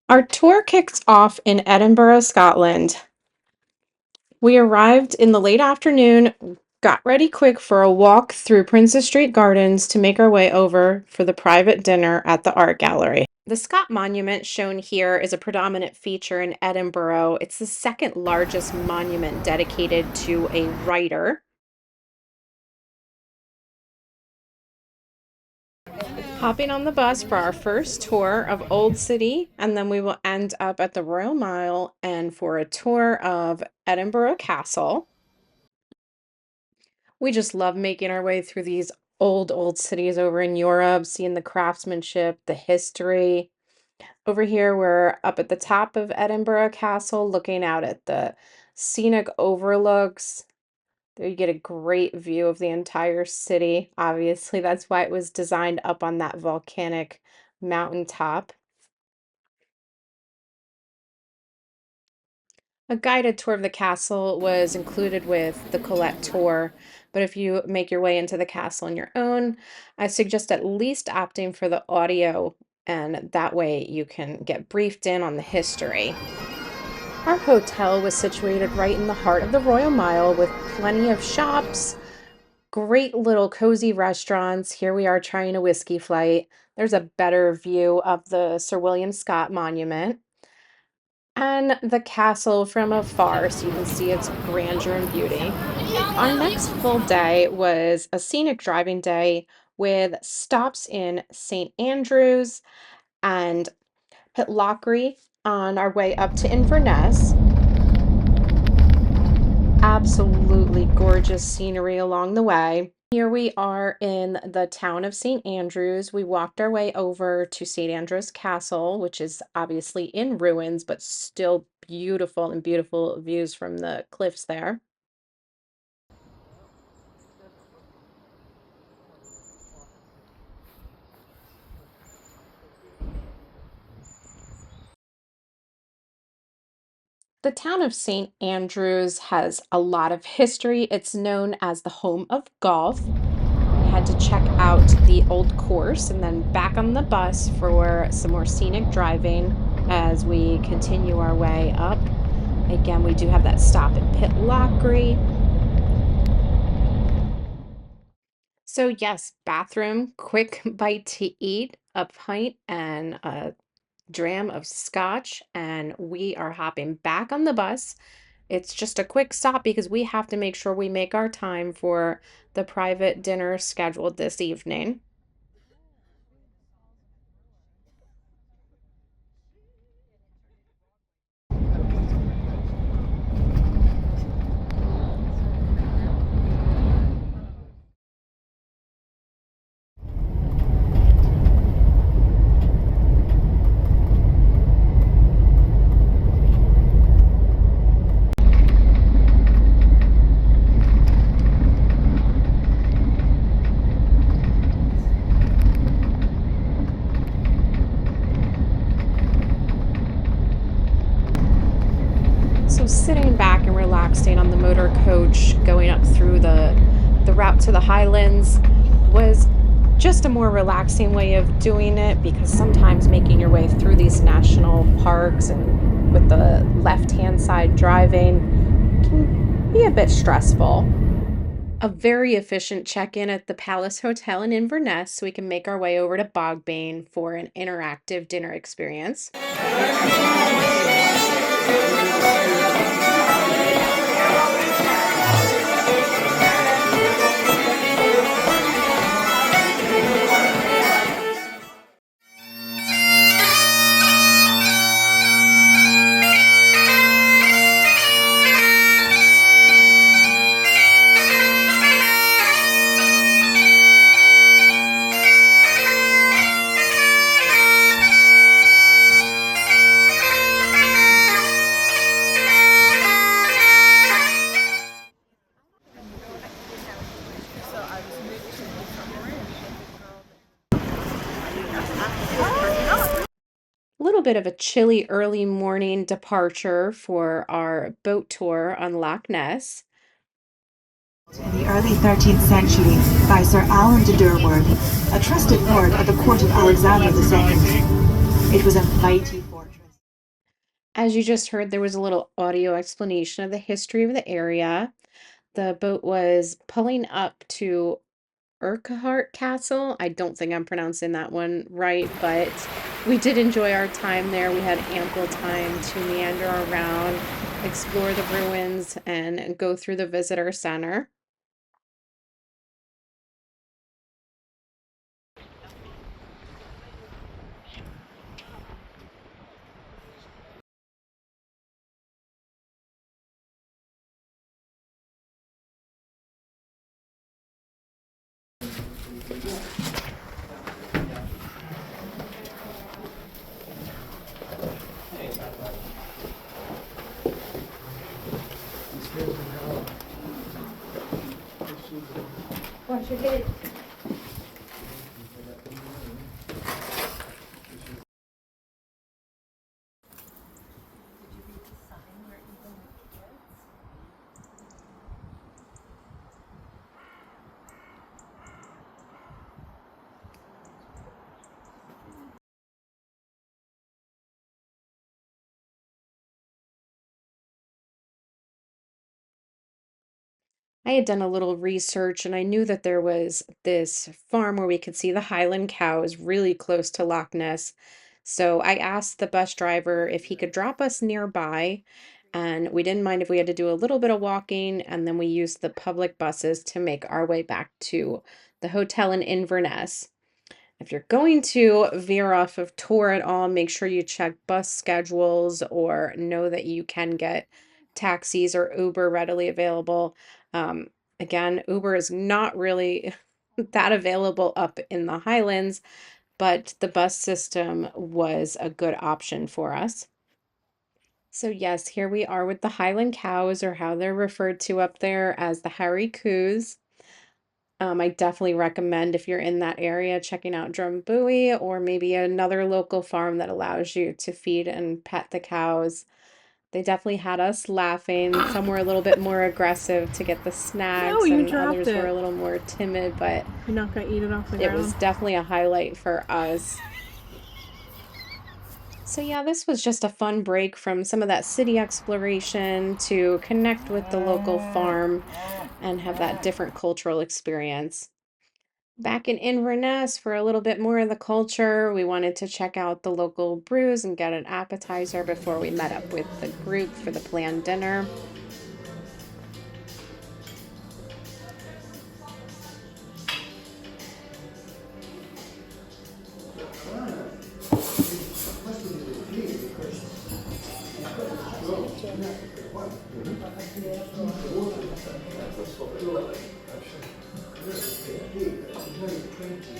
Our tour kicks off in Edinburgh, Scotland. We arrived in the late afternoon, got ready quick for a walk through Princess Street Gardens to make our way over for the private dinner at the art gallery. The Scott Monument shown here is a predominant feature in Edinburgh. It's the second largest monument dedicated to a writer. Hopping on the bus for our first tour of Old City, and then we will end up at the Royal Mile and for a tour of Edinburgh Castle. We just love making our way through these old cities over in Europe, seeing the craftsmanship, the history. Over here, we're up at the top of Edinburgh Castle, looking out at the scenic overlooks. There you get a great view of the entire city. Obviously, that's why it was designed up on that volcanic mountaintop. A guided tour of the castle was included with the Collette tour, but if you make your way into the castle on your own, I suggest at least opting for the audio, and that way you can get briefed in on the history. Our hotel was situated right in the heart of the Royal Mile with plenty of shops, great little cozy restaurants. Here we are trying a whiskey flight. There's a better view of the Sir William Scott Monument and the castle from afar so you can see its grandeur and beauty. Our next full day was a scenic driving day with stops in St. Andrews and Pitlochry on our way up to Inverness. Absolutely gorgeous scenery along the way. Here we are in the town of St. Andrews. We walked our way over to St. Andrews Castle, which is obviously in ruins, but still beautiful and beautiful views from the cliffs there. The town of St. Andrews has a lot of history. It's known as the home of golf. We had to check out the old course and then back on the bus for some more scenic driving as we continue our way up. Again, we do have that stop in Pitlochry. So yes, bathroom, quick bite to eat, a pint and a dram of scotch, and we are hopping back on the bus. It's just a quick stop because we have to make sure we make our time for the private dinner scheduled this evening. So sitting back and relaxing on the motor coach, going up through the route to the Highlands was just a more relaxing way of doing it because sometimes making your way through these national parks and with the left-hand side driving can be a bit stressful. A very efficient check-in at the Palace Hotel in Inverness so we can make our way over to Bogbane for an interactive dinner experience. A little bit of a chilly early morning departure for our boat tour on Loch Ness. In the early 13th century by Sir Alan de Durworth, a trusted lord at the court of Alexander II. It was a mighty As you just heard, there was a little audio explanation of the history of the area. The boat was pulling up to Urquhart Castle. I don't think I'm pronouncing that one right, but we did enjoy our time there. We had ample time to meander around, explore the ruins, and go through the visitor center. Watch your head. I had done a little research and I knew that there was this farm where we could see the Highland cows really close to Loch Ness. So I asked the bus driver if he could drop us nearby, and we didn't mind if we had to do a little bit of walking, and then we used the public buses to make our way back to the hotel in Inverness. If you're going to veer off of tour at all, make sure you check bus schedules or know that you can get taxis or Uber readily available. Um, Again, Uber is not really that available up in the Highlands, but the bus system was a good option for us. So, yes, here we are with the Highland cows, or how they're referred to up there as the Harry Coos. I definitely recommend, if you're in that area, checking out Drumbuie or maybe another local farm that allows you to feed and pet the cows. They definitely had us laughing. Some were a little bit more aggressive to get the No, snacks, you and dropped others were it. a little more timid, but You're not gonna eat it off the it ground. was definitely a highlight for us. So, yeah, this was just a fun break from some of that city exploration to connect with the local farm and have that different cultural experience. Back in Inverness for a little bit more of the culture, we wanted to check out the local brews and get an appetizer before we met up with the group for the planned dinner.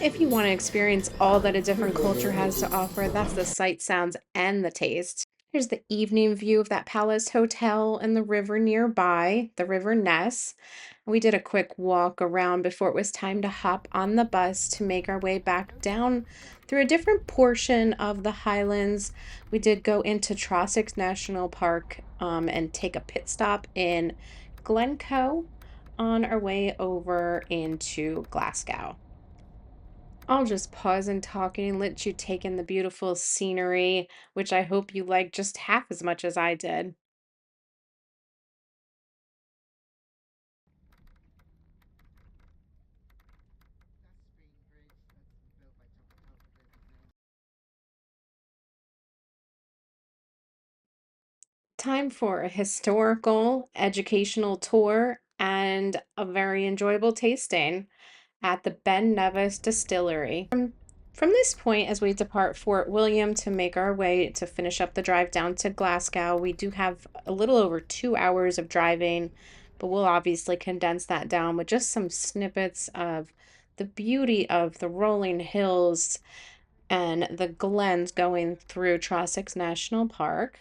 If you want to experience all that a different culture has to offer, that's the sight, sounds, and the taste. Here's the evening view of that Palace Hotel and the river nearby, the River Ness. We did a quick walk around before it was time to hop on the bus to make our way back down through a different portion of the Highlands. We did go into Trossachs National Park and take a pit stop in Glencoe on our way over into Glasgow. I'll just pause in talking and let you take in the beautiful scenery, which I hope you like just half as much as I did. Time for a historical, educational tour and a very enjoyable tasting at the Ben Nevis Distillery. From this point, as we depart Fort William to make our way to finish up the drive down to Glasgow, we do have a little over 2 hours of driving, but we'll obviously condense that down with just some snippets of the beauty of the rolling hills and the glens going through Trossachs National Park.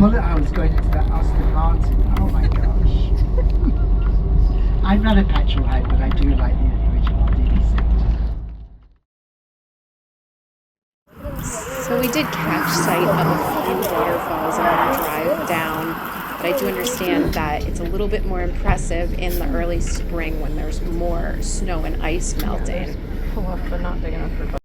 bullet holes going into that Aston Martin. Oh my gosh. I'm not a petrol head, but I do like the original DB6. So we did catch sight of a few waterfalls on our drive down, but I do understand that it's a little bit more impressive in the early spring when there's more snow and ice melting. Pull up, but not big enough for.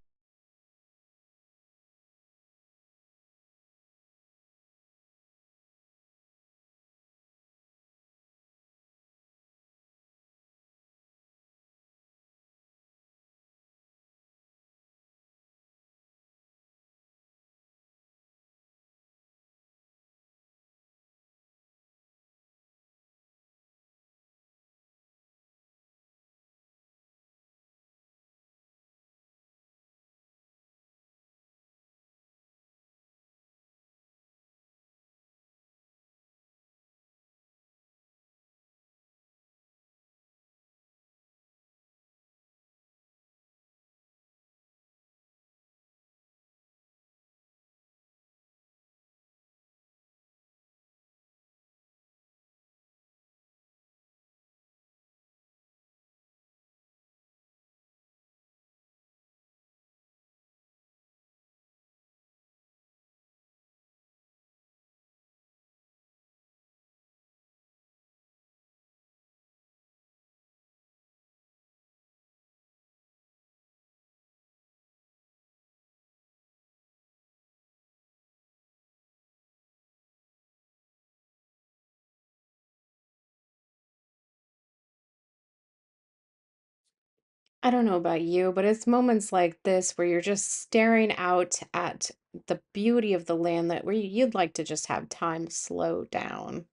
I don't know about you, but it's moments like this where you're just staring out at the beauty of the land that where you'd like to just have time slow down.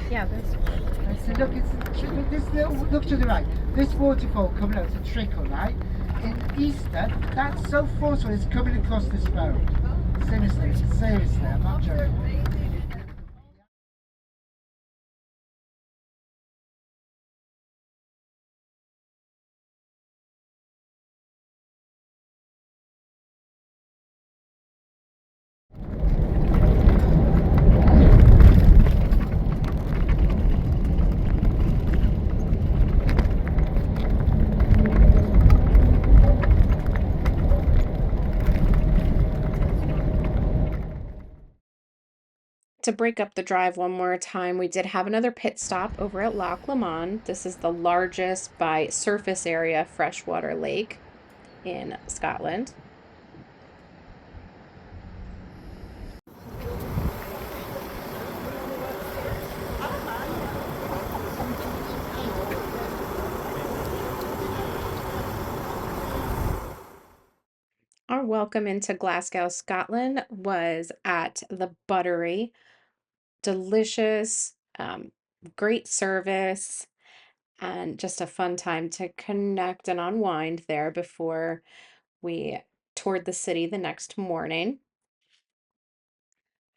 Yeah, this. So look, look to the right. This waterfall coming out, it's a trickle, right? In Easter, that's so forceful, it's coming across this road. Seriously, I'm not joking. To break up the drive one more time, we did have another pit stop over at Loch Lomond. This is the largest by surface area freshwater lake in Scotland. Our welcome into Glasgow, Scotland was at the Buttery. Delicious, great service, and just a fun time to connect and unwind there before we toured the city the next morning.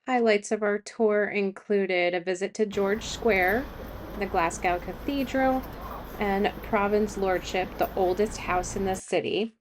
Highlights of our tour included a visit to George Square, the Glasgow Cathedral, and Province Lordship, the oldest house in the city.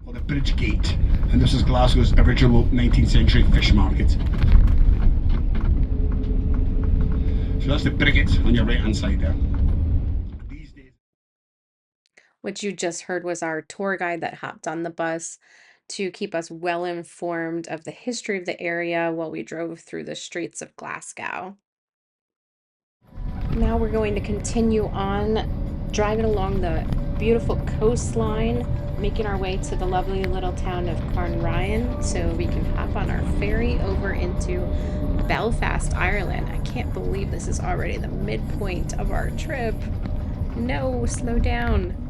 Or the Bridge Gate, and this is Glasgow's original 19th century fish market. So that's the Brigate on your right hand side there. These days, What you just heard was our tour guide that hopped on the bus to keep us well informed of the history of the area while we drove through the streets of Glasgow. Now we're going to continue on driving along the beautiful coastline, making our way to the lovely little town of Cairngorms so we can hop on our ferry over into Belfast, Ireland. I can't believe this is already the midpoint of our trip. No, slow down.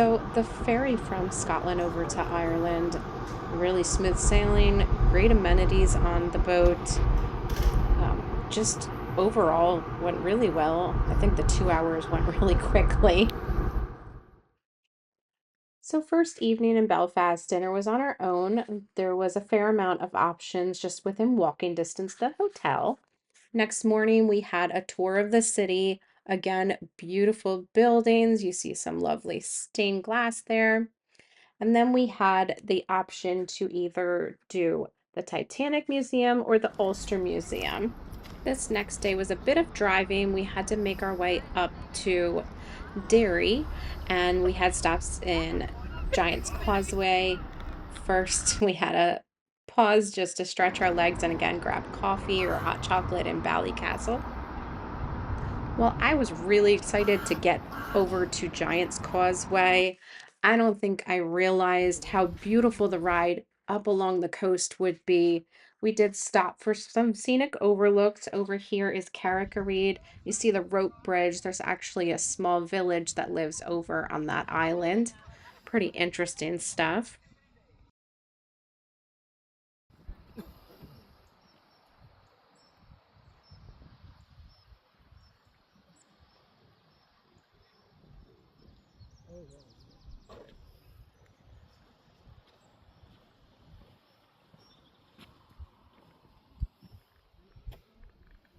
So the ferry from Scotland over to Ireland, really smooth sailing, great amenities on the boat. Just overall went really well. I think the 2 hours went really quickly. So first evening in Belfast, dinner was on our own. There was a fair amount of options just within walking distance to the hotel. Next morning, we had a tour of the city. Again, beautiful buildings. You see some lovely stained glass there. And then we had the option to either do the Titanic Museum or the Ulster Museum. This next day was a bit of driving. We had to make our way up to Derry, and we had stops in Giant's Causeway. First, we had a pause just to stretch our legs and again grab coffee or hot chocolate in Castle. Well, I was really excited to get over to Giant's Causeway. I don't think I realized how beautiful the ride up along the coast would be. We did stop for some scenic overlooks. Over here is Carrick-a-Reid. You see the rope bridge. There's actually a small village that lives over on that island. Pretty interesting stuff.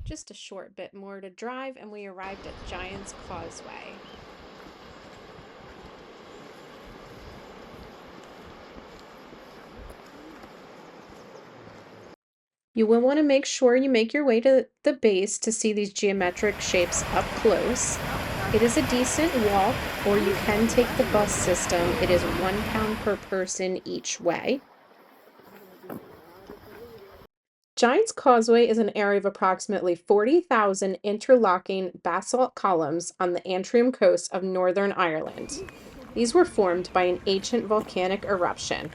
Just a short bit more to drive, and we arrived at Giant's Causeway. You will want to make sure you make your way to the base to see these geometric shapes up close. It is a decent walk, or you can take the bus system. It is £1 per person each way. Giant's Causeway is an area of approximately 40,000 interlocking basalt columns on the Antrim coast of Northern Ireland. These were formed by an ancient volcanic eruption.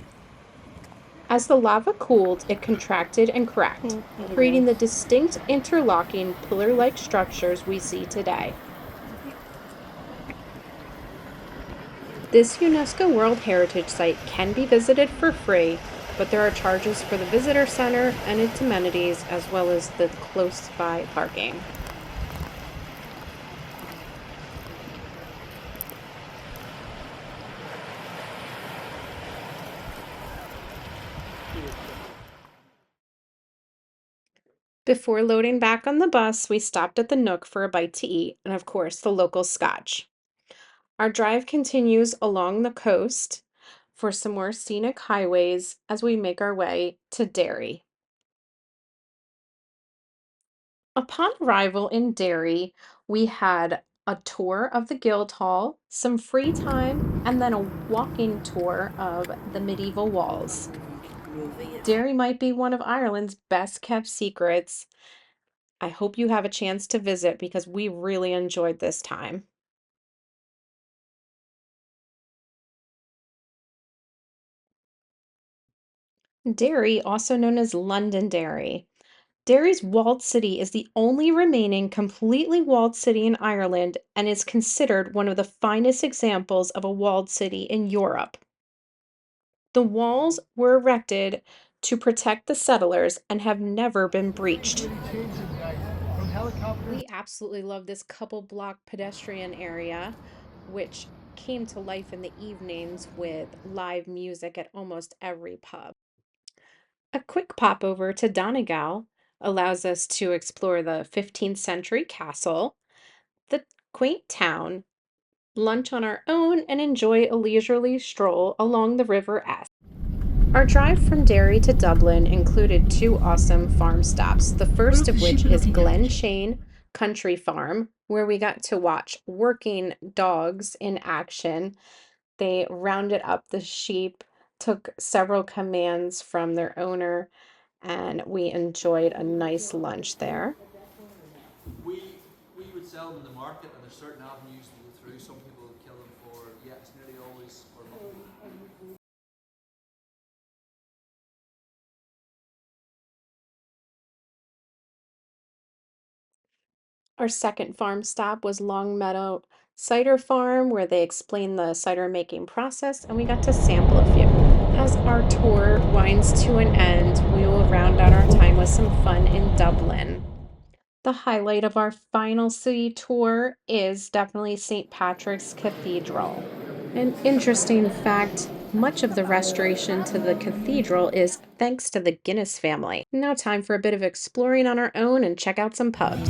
As the lava cooled, it contracted and cracked, creating the distinct interlocking pillar-like structures we see today. This UNESCO World Heritage Site can be visited for free, but there are charges for the visitor center and its amenities as well as the close by parking. Before loading back on the bus, we stopped at the Nook for a bite to eat and, of course, the local scotch. Our drive continues along the coast for some more scenic highways as we make our way to Derry. Upon arrival in Derry, we had a tour of the Guildhall, some free time, and then a walking tour of the medieval walls. Derry might be one of Ireland's best kept secrets. I hope you have a chance to visit because we really enjoyed this time. Derry, also known as Londonderry. Derry's walled city is the only remaining completely walled city in Ireland and is considered one of the finest examples of a walled city in Europe. The walls were erected to protect the settlers and have never been breached. We absolutely love this couple block pedestrian area, which came to life in the evenings with live music at almost every pub. A quick pop over to Donegal allows us to explore the 15th century castle, the quaint town, lunch on our own, and enjoy a leisurely stroll along the River Esk. Our drive from Derry to Dublin included two awesome farm stops, the first of which is Glen Shane Country Farm, where we got to watch working dogs in action. They rounded up the sheep, took several commands from their owner, and we enjoyed a nice lunch there. we we would sell them in the market, and there's certain avenues to go through. Some people would kill them for, yeah, it's nearly always for money. Our second farm stop was Longmeadow cider farm where they explain the cider making process, and we got to sample a few. As our tour winds to an end, we will round out our time with some fun in Dublin. The highlight of our final city tour is definitely St. Patrick's Cathedral. An interesting fact, much of the restoration to the cathedral is thanks to the Guinness family. Now time for a bit of exploring on our own and check out some pubs.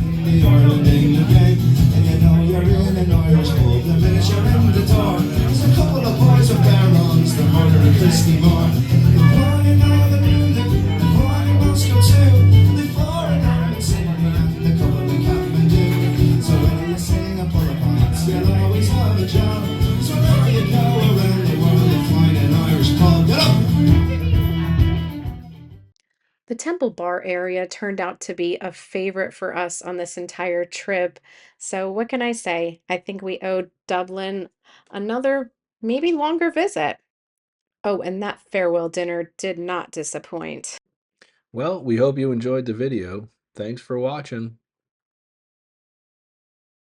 The Temple Bar area turned out to be a favorite for us on this entire trip. So, what can I say? I think we owed Dublin another, maybe longer visit. Oh, and that farewell dinner did not disappoint. Well, we hope you enjoyed the video. Thanks for watching.